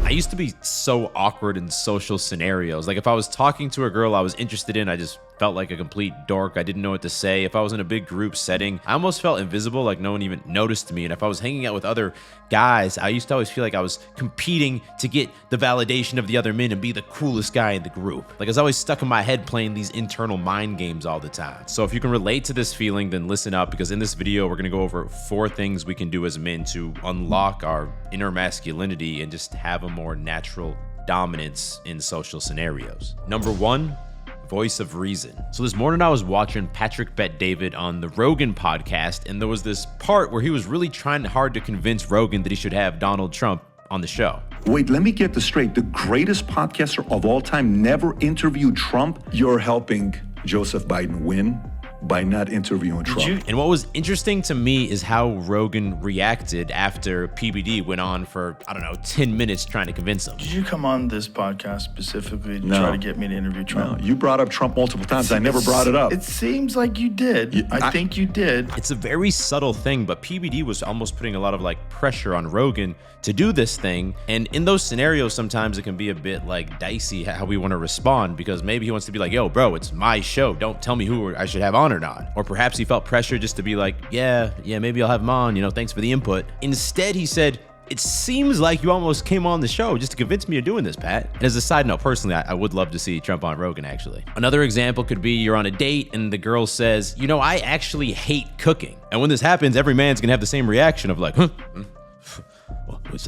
I used to be so awkward in social scenarios. Like if I was talking to a girl I was interested in, I just felt like a complete dork. I didn't know what to say. If I was in a big group setting, I almost felt invisible, like no one even noticed me. And if I was hanging out with other guys, I used to always feel like I was competing to get the validation of the other men and be the coolest guy in the group. Like I was always stuck in my head playing these internal mind games all the time. So if you can relate to this feeling, then listen up, because in this video, we're gonna go over 4 things we can do as men to unlock our inner masculinity and just have a more natural dominance in social scenarios. Number 1, voice of reason. So this morning I was watching Patrick Bet-David on the Rogan podcast, and there was this part where he was really trying hard to convince Rogan that he should have Donald Trump on the show. Wait, let me get this straight. The greatest podcaster of all time never interviewed Trump? You're helping Joseph Biden win by not interviewing Trump. And what was interesting to me is how Rogan reacted after PBD went on for, 10 minutes trying to convince him. Did you come on this podcast specifically to try to get me to interview Trump? No, you brought up Trump multiple times. I never brought it up. It seems like you did. I think you did. It's a very subtle thing, but PBD was almost putting a lot of pressure on Rogan to do this thing. And in those scenarios, sometimes it can be a bit dicey how we want to respond, because maybe he wants to be like, yo, bro, it's my show. Don't tell me who I should have on or not. Or perhaps he felt pressure just to be like, yeah, maybe I'll have him on, thanks for the input. Instead, he said, it seems like you almost came on the show just to convince me you're doing this, Pat. And as a side note, personally, I would love to see Trump on Rogan, actually. Another example could be you're on a date and the girl says, I actually hate cooking. And when this happens, every man's gonna have the same reaction of like, huh?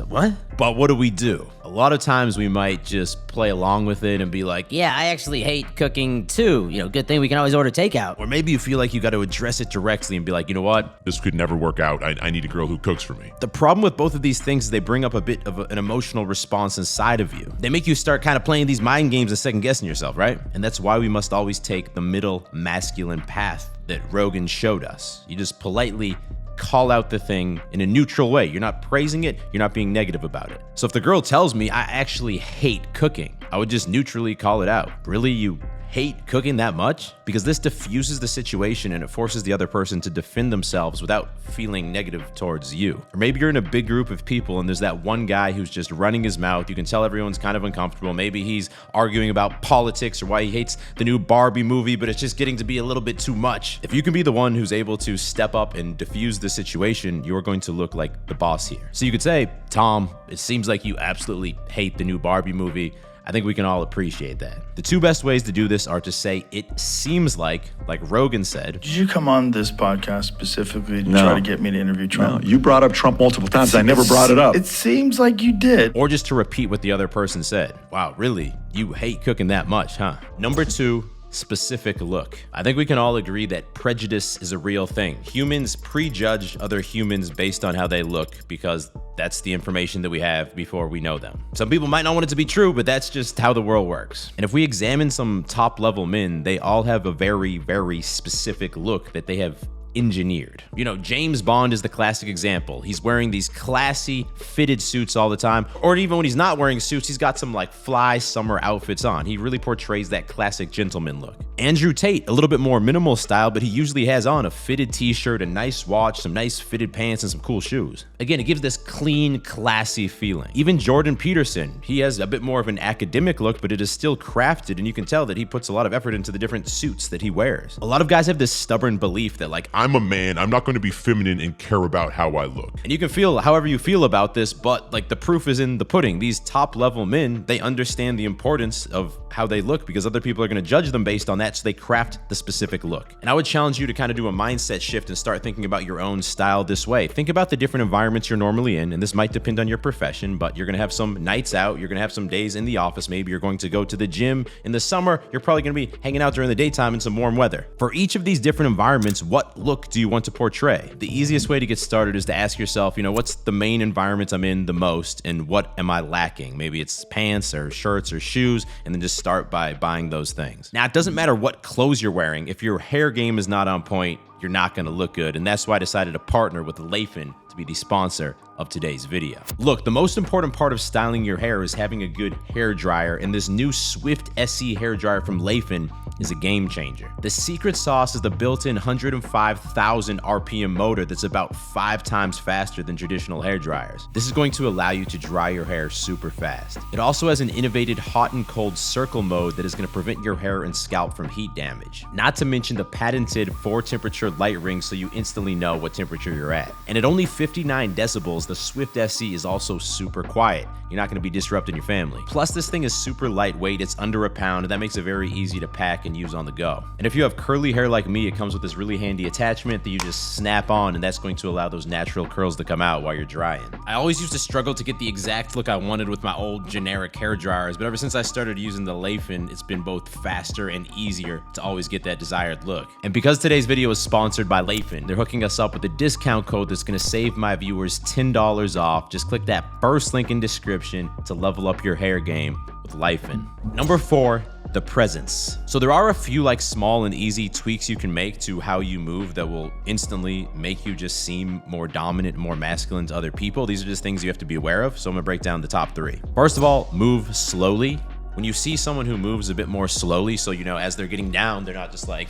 What? But what do? A lot of times we might just play along with it and be like, yeah, I actually hate cooking too. Good thing we can always order takeout. Or maybe you feel like you got to address it directly and be like, you know what? This could never work out. I need a girl who cooks for me. The problem with both of these things is they bring up a bit of an emotional response inside of you. They make you start kind of playing these mind games and second guessing yourself, right? And that's why we must always take the middle masculine path that Rogan showed us. You just politely call out the thing in a neutral way. You're not praising it, you're not being negative about it. So if the girl tells me I actually hate cooking, I would just neutrally call it out. Really, you hate cooking that much? Because this diffuses the situation and it forces the other person to defend themselves without feeling negative towards you. Or maybe you're in a big group of people and there's that one guy who's just running his mouth. You can tell everyone's kind of uncomfortable. Maybe he's arguing about politics or why he hates the new Barbie movie, but it's just getting to be a little bit too much. If you can be the one who's able to step up and diffuse the situation, you're going to look like the boss here. So you could say, Tom, it seems like you absolutely hate the new Barbie movie. I think we can all appreciate that. The 2 best ways to do this are to say, it seems like Rogan said. Did you come on this podcast specifically to try to get me to interview Trump? No, you brought up Trump multiple times. I never brought it up. It seems like you did. Or just to repeat what the other person said. Wow, really? You hate cooking that much, huh? Number 2, specific look. I think we can all agree that prejudice is a real thing. Humans prejudge other humans based on how they look because that's the information that we have before we know them. Some people might not want it to be true, but that's just how the world works. And if we examine some top-level men, they all have a very, very specific look that they have engineered. James Bond is the classic example. He's wearing these classy fitted suits all the time, or even when he's not wearing suits, he's got some fly summer outfits on. He really portrays that classic gentleman look. Andrew Tate, a little bit more minimal style, but he usually has on a fitted t-shirt, a nice watch, some nice fitted pants, and some cool shoes. Again, it gives this clean, classy feeling. Even Jordan Peterson, he has a bit more of an academic look, but it is still crafted, and you can tell that he puts a lot of effort into the different suits that he wears. A lot of guys have this stubborn belief that I'm a man, I'm not going to be feminine and care about how I look. And you can feel however you feel about this, but the proof is in the pudding. These top level men, they understand the importance of how they look because other people are going to judge them based on that, so they craft the specific look. And I would challenge you to kind of do a mindset shift and start thinking about your own style this way. Think about the different environments you're normally in, and this might depend on your profession, but you're going to have some nights out, you're going to have some days in the office, maybe you're going to go to the gym. In the summer, you're probably going to be hanging out during the daytime in some warm weather. For each of these different environments, what look do you want to portray? The easiest way to get started is to ask yourself, what's the main environment I'm in the most and what am I lacking? Maybe it's pants or shirts or shoes, and then just start by buying those things. Now, it doesn't matter what clothes you're wearing. If your hair game is not on point, you're not going to look good. And that's why I decided to partner with Leifin to be the sponsor of today's video. Look, the most important part of styling your hair is having a good hair dryer, and this new Swift SE hair dryer from Leifin is a game changer. The secret sauce is the built-in 105,000 RPM motor that's about 5 times faster than traditional hair dryers. This is going to allow you to dry your hair super fast. It also has an innovative hot and cold circle mode that is going to prevent your hair and scalp from heat damage. Not to mention the patented 4-temperature light ring so you instantly know what temperature you're at. And at only 59 decibels, the Swift SC is also super quiet. You're not going to be disrupting your family. Plus, this thing is super lightweight. It's under a pound, and that makes it very easy to pack and use on the go. And if you have curly hair like me, it comes with this really handy attachment that you just snap on, and that's going to allow those natural curls to come out while you're drying. I always used to struggle to get the exact look I wanted with my old generic hair dryers, but ever since I started using the Leifin, it's been both faster and easier to always get that desired look. And because today's video is sponsored by Leifin, they're hooking us up with a discount code that's going to save my viewers $10 off. Just click that first link in description to level up your hair game with Leifin. Number 4, the presence. So there are a few like small and easy tweaks you can make to how you move that will instantly make you just seem more dominant, more masculine to other people. These are just things you have to be aware of. So I'm gonna break down the top 3. First of all, move slowly. When you see someone who moves a bit more slowly, so you know as they're getting down, they're not just like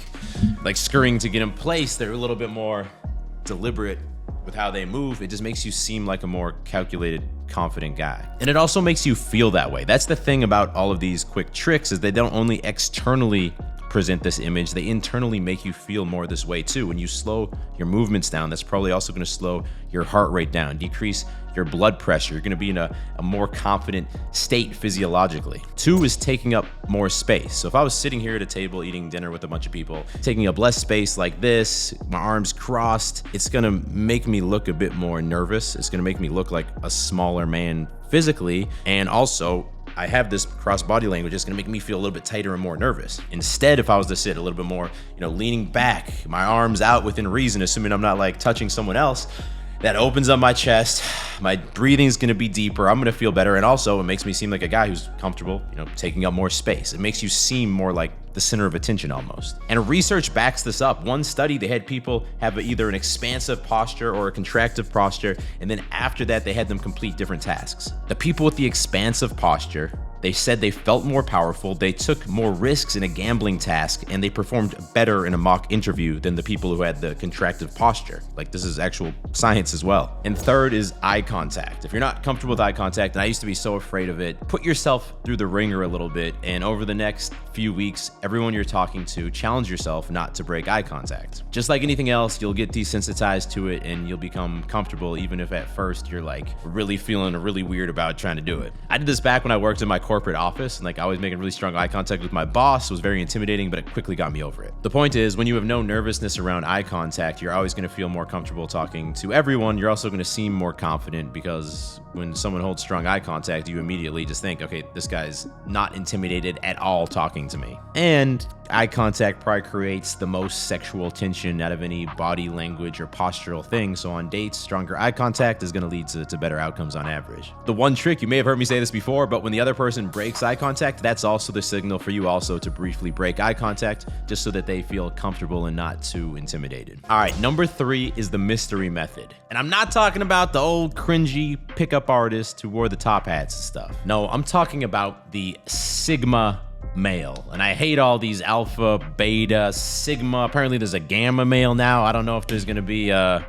scurrying to get in place. They're a little bit more deliberate with how they move. It just makes you seem like a more calculated, confident guy. And it also makes you feel that way. That's the thing about all of these quick tricks, is they don't only externally present this image, they internally make you feel more this way too. When you slow your movements down, that's probably also going to slow your heart rate down, decrease your blood pressure. You're going to be in a more confident state physiologically. 2 is taking up more space. So if I was sitting here at a table eating dinner with a bunch of people, taking up less space like this, my arms crossed, it's going to make me look a bit more nervous. It's going to make me look like a smaller man physically. And also, I have this cross body language. It's going to make me feel a little bit tighter and more nervous. Instead, if I was to sit a little bit more, leaning back, my arms out within reason, assuming I'm not like touching someone else, that opens up my chest. My breathing is going to be deeper. I'm going to feel better. And also it makes me seem like a guy who's comfortable, taking up more space. It makes you seem more like the center of attention almost. And research backs this up. One study, they had people have either an expansive posture or a contractive posture. And then after that, they had them complete different tasks. The people with the expansive posture, they said they felt more powerful, they took more risks in a gambling task, and they performed better in a mock interview than the people who had the contractive posture. Like, this is actual science as well. And third is eye contact. If you're not comfortable with eye contact, and I used to be so afraid of it, put yourself through the ringer a little bit, and over the next few weeks, everyone you're talking to, challenge yourself not to break eye contact. Just like anything else, you'll get desensitized to it and you'll become comfortable, even if at first you're like really feeling really weird about trying to do it. I did this back when I worked in my corporate office, and I was making really strong eye contact with my boss. It was very intimidating, but it quickly got me over it. The point is, when you have no nervousness around eye contact, you're always going to feel more comfortable talking to everyone. You're also going to seem more confident, because when someone holds strong eye contact, you immediately just think, okay, this guy's not intimidated at all talking to me. And eye contact probably creates the most sexual tension out of any body language or postural thing. So on dates, stronger eye contact is going to lead to better outcomes on average. The one trick, you may have heard me say this before, but when the other person breaks eye contact, that's also the signal for you also to briefly break eye contact, just so that they feel comfortable and not too intimidated. All right, number 3 is the mystery method. And I'm not talking about the old cringy pickup artist who wore the top hats and stuff. No, I'm talking about the Sigma male. And I hate all these alpha, beta, sigma. Apparently there's a gamma male now. I don't know if there's going to be a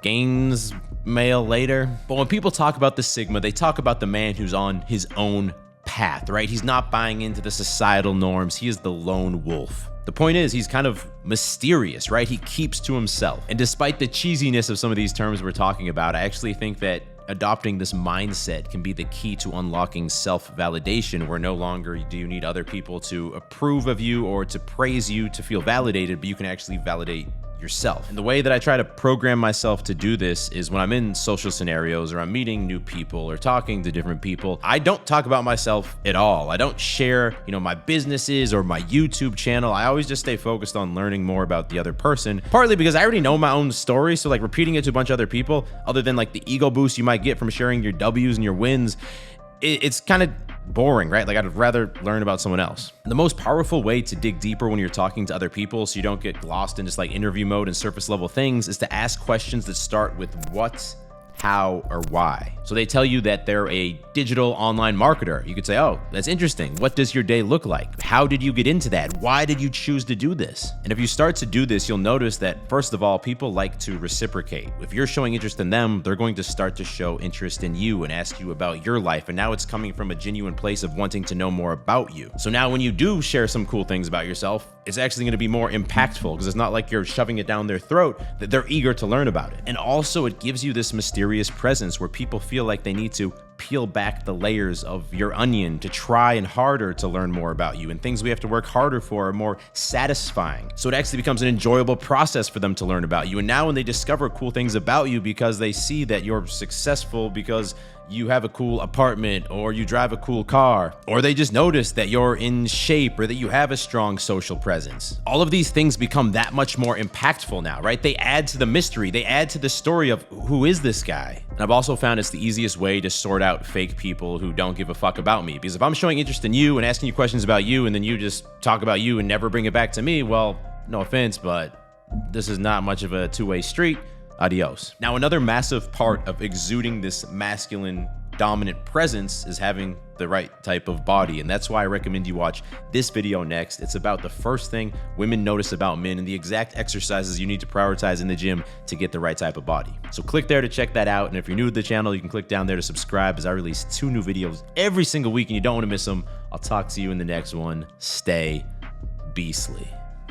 gains male later. But when people talk about the sigma, they talk about the man who's on his own path, right? He's not buying into the societal norms. He is the lone wolf. The point is, he's kind of mysterious, right? He keeps to himself. And despite the cheesiness of some of these terms we're talking about, I actually think that adopting this mindset can be the key to unlocking self-validation, where no longer do you need other people to approve of you or to praise you to feel validated, but you can actually validate yourself. And the way that I try to program myself to do this is when I'm in social scenarios or I'm meeting new people or talking to different people, I don't talk about myself at all. I don't share, my businesses or my YouTube channel. I always just stay focused on learning more about the other person, partly because I already know my own story. So repeating it to a bunch of other people, other than the ego boost you might get from sharing your W's and your wins, it's kind of boring, right? I'd rather learn about someone else. The most powerful way to dig deeper when you're talking to other people, so you don't get lost in just interview mode and surface level things, is to ask questions that start with what how, or why. So they tell you that they're a digital online marketer. You could say, oh, that's interesting. What does your day look like? How did you get into that? Why did you choose to do this? And if you start to do this, you'll notice that, first of all, people like to reciprocate. If you're showing interest in them, they're going to start to show interest in you and ask you about your life. And now it's coming from a genuine place of wanting to know more about you. So now when you do share some cool things about yourself, it's actually going to be more impactful because it's not like you're shoving it down their throat, that they're eager to learn about it. And also it gives you this mysterious presence where people feel like they need to peel back the layers of your onion to try and harder to learn more about you, and things we have to work harder for are more satisfying. So it actually becomes an enjoyable process for them to learn about you. And now when they discover cool things about you because they see that you're successful because you have a cool apartment or you drive a cool car, or they just notice that you're in shape or that you have a strong social presence, all of these things become that much more impactful now, right? They add to the mystery. They add to the story of who is this guy? And I've also found it's the easiest way to sort out fake people who don't give a fuck about me. Because if I'm showing interest in you and asking you questions about you and then you just talk about you and never bring it back to me, well, no offense, but this is not much of a two-way street. Adios. Now, another massive part of exuding this masculine dominant presence is having the right type of body. And that's why I recommend you watch this video next. It's about the first thing women notice about men and the exact exercises you need to prioritize in the gym to get the right type of body. So click there to check that out. And if you're new to the channel, you can click down there to subscribe, as I release 2 new videos every single week and you don't want to miss them. I'll talk to you in the next one. Stay beastly.